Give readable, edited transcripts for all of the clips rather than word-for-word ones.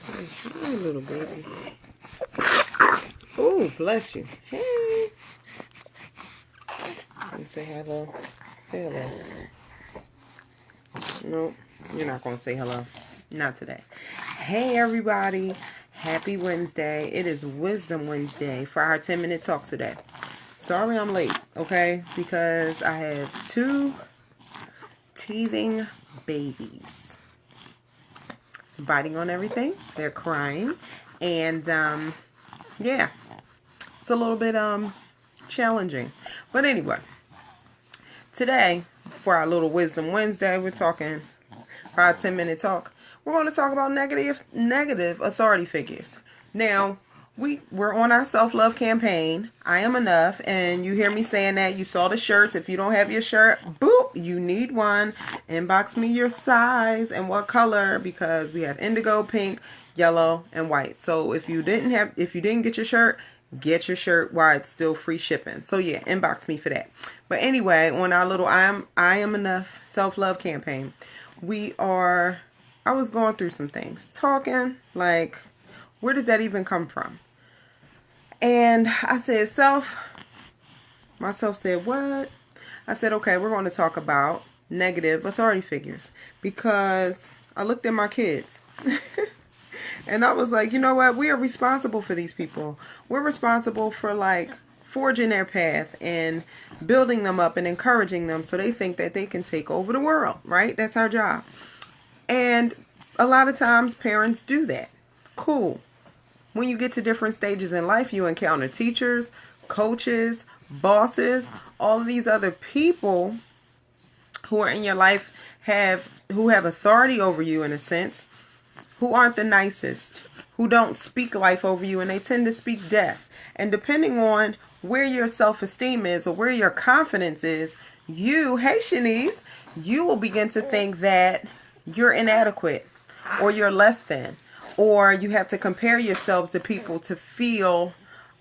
Say hi, little baby. Oh, bless you. Hey. And say hello. Say hello. Nope, you're not going to say hello. Not today. Hey, everybody. Happy Wednesday. It is Wisdom Wednesday for our 10-minute talk today. Sorry I'm late, okay? Because I have 2 teething babies. Biting on everything. They're crying. And, yeah. It's a little bit, challenging. But anyway. Today, for our little Wisdom Wednesday, we're talking, for our 10-minute talk, we're going to talk about negative authority figures. Now, we're on our self-love campaign, I Am Enough, and you hear me saying that. You saw the shirts. If you don't have your shirt, boop, you need one. Inbox me your size and what color, because we have indigo, pink, yellow, and white. So if you didn't get your shirt while it's still free shipping. So yeah, inbox me for that. But anyway, on our little I Am Enough self-love campaign, I was going through some things, talking like, where does that even come from? And I said, myself said, what? I said, okay, we're going to talk about negative authority figures, because I looked at my kids and I was like, you know what? We are responsible for these people. We're responsible for like forging their path and building them up and encouraging them so they think that they can take over the world, right? That's our job. And a lot of times parents do that. Cool. When you get to different stages in life, you encounter teachers, coaches, bosses, all of these other people who are in your life who have authority over you in a sense, who aren't the nicest, who don't speak life over you, and they tend to speak death. And depending on where your self-esteem is or where your confidence is, hey Shanice, you will begin to think that you're inadequate or you're less than, or you have to compare yourselves to people to feel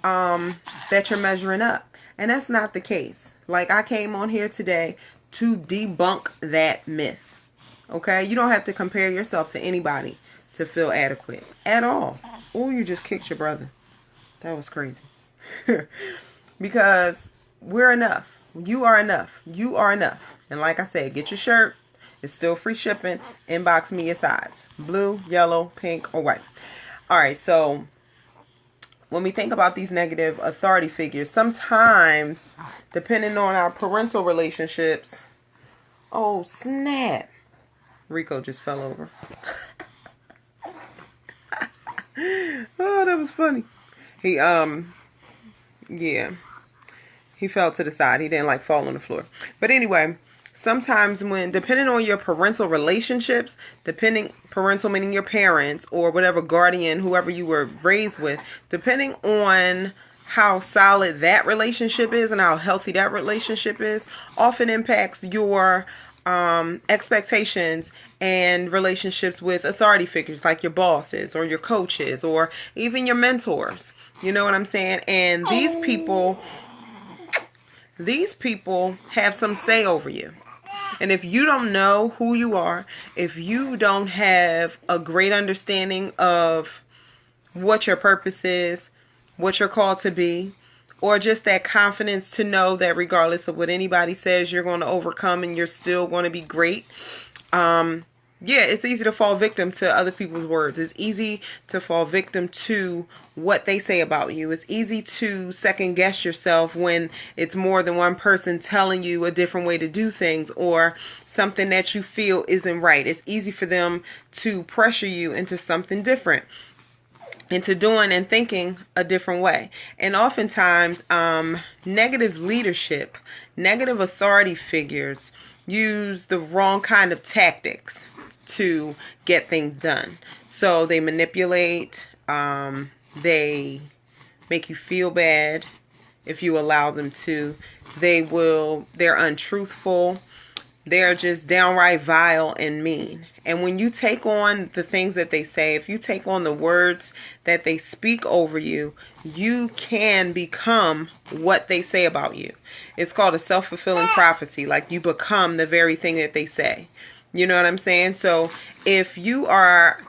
that you're measuring up. And that's not the case. Like, I came on here today to debunk that myth. Okay? You don't have to compare yourself to anybody to feel adequate at all. Oh, you just kicked your brother. That was crazy. Because we're enough. You are enough. You are enough. And like I said, get your shirt. It's still free shipping. Inbox me your size. Blue, yellow, pink, or white. All right, so when we think about these negative authority figures, sometimes, depending on our parental relationships, oh, snap. Rico just fell over. Oh, that was funny. He fell to the side. He didn't like fall on the floor. But anyway, sometimes depending on your parental relationships, parental meaning your parents or whatever guardian, whoever you were raised with, depending on how solid that relationship is and how healthy that relationship is, often impacts your expectations and relationships with authority figures like your bosses or your coaches or even your mentors. You know what I'm saying? And these people have some say over you. And if you don't know who you are, if you don't have a great understanding of what your purpose is, what you're called to be, or just that confidence to know that regardless of what anybody says, you're going to overcome and you're still going to be great. Yeah, it's easy to fall victim to other people's words. It's easy to fall victim to what they say about you. It's easy to second guess yourself when it's more than one person telling you a different way to do things or something that you feel isn't right. It's easy for them to pressure you into something different, into doing and thinking a different way. And oftentimes, negative leadership, negative authority figures use the wrong kind of tactics to get things done. So they manipulate, they make you feel bad if you allow them to. They're untruthful. They're just downright vile and mean. And when you take on the things that they say, if you take on the words that they speak over you, you can become what they say about you. It's called a self-fulfilling prophecy. Like, you become the very thing that they say. You know what I'm saying? So if you are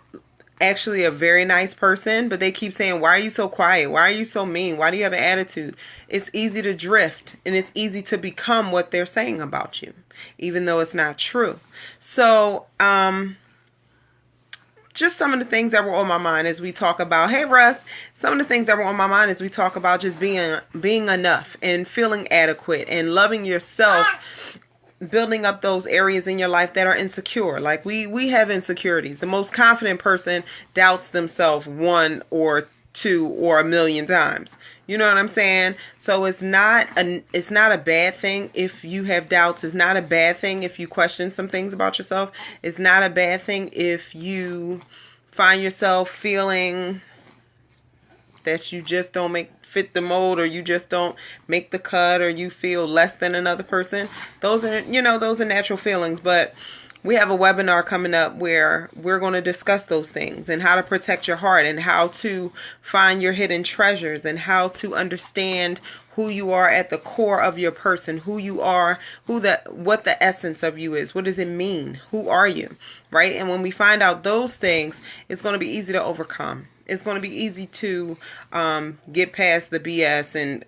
actually a very nice person, but they keep saying, why are you so quiet? Why are you so mean? Why do you have an attitude? It's easy to drift, and it's easy to become what they're saying about you, even though it's not true. So, just some of the things that were on my mind as we talk about, hey Russ, some of the things that were on my mind as we talk about just being enough and feeling adequate and loving yourself, building up those areas in your life that are insecure. Like we have insecurities. The most confident person doubts themselves 1 or 2 or 1,000,000 times. You know what I'm saying? So it's not a bad thing if you have doubts. It's not a bad thing if you question some things about yourself. It's not a bad thing if you find yourself feeling that you just don't fit the mold, or you just don't make the cut, or you feel less than another person. Those are natural feelings, but we have a webinar coming up where we're going to discuss those things and how to protect your heart and how to find your hidden treasures and how to understand who you are at the core of your person, who you are, what the essence of you is. What does it mean? Who are you? Right? And when we find out those things, it's going to be easy to overcome. It's going to be easy to get past the BS and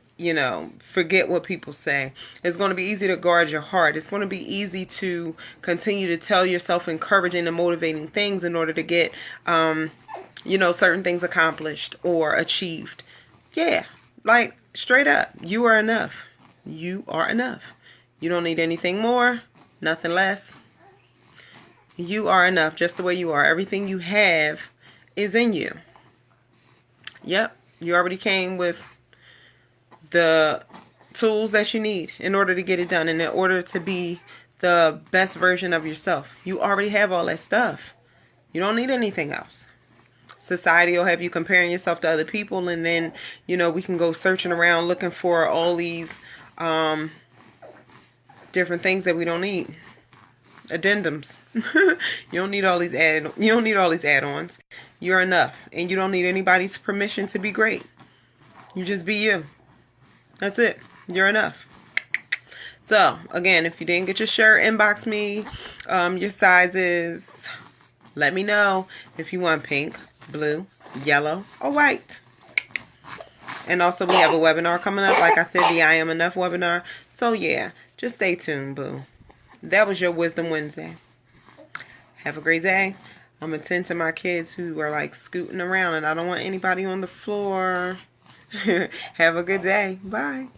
forget what people say. It's going to be easy to guard your heart. It's going to be easy to continue to tell yourself encouraging and motivating things in order to get, certain things accomplished or achieved. Yeah, like straight up, you are enough. You are enough. You don't need anything more, nothing less. You are enough just the way you are. Everything you have is in you. Yep, you already came with the tools that you need in order to get it done and in order to be the best version of yourself. You already have all that stuff. You don't need anything else. Society will have you comparing yourself to other people, and then we can go searching around looking for all these different things that we don't need. Addendums. You don't need all these add-ons. You're enough, and you don't need anybody's permission to be great. You just be you. That's it. You're enough. So, again, if you didn't get your shirt, inbox me your sizes. Let me know if you want pink, blue, yellow, or white. And also, we have a webinar coming up. Like I said, the I Am Enough webinar. So, yeah, just stay tuned, boo. That was your Wisdom Wednesday. Have a great day. I'm going to tend to my kids who are, like, scooting around, and I don't want anybody on the floor. Have a good day. Bye.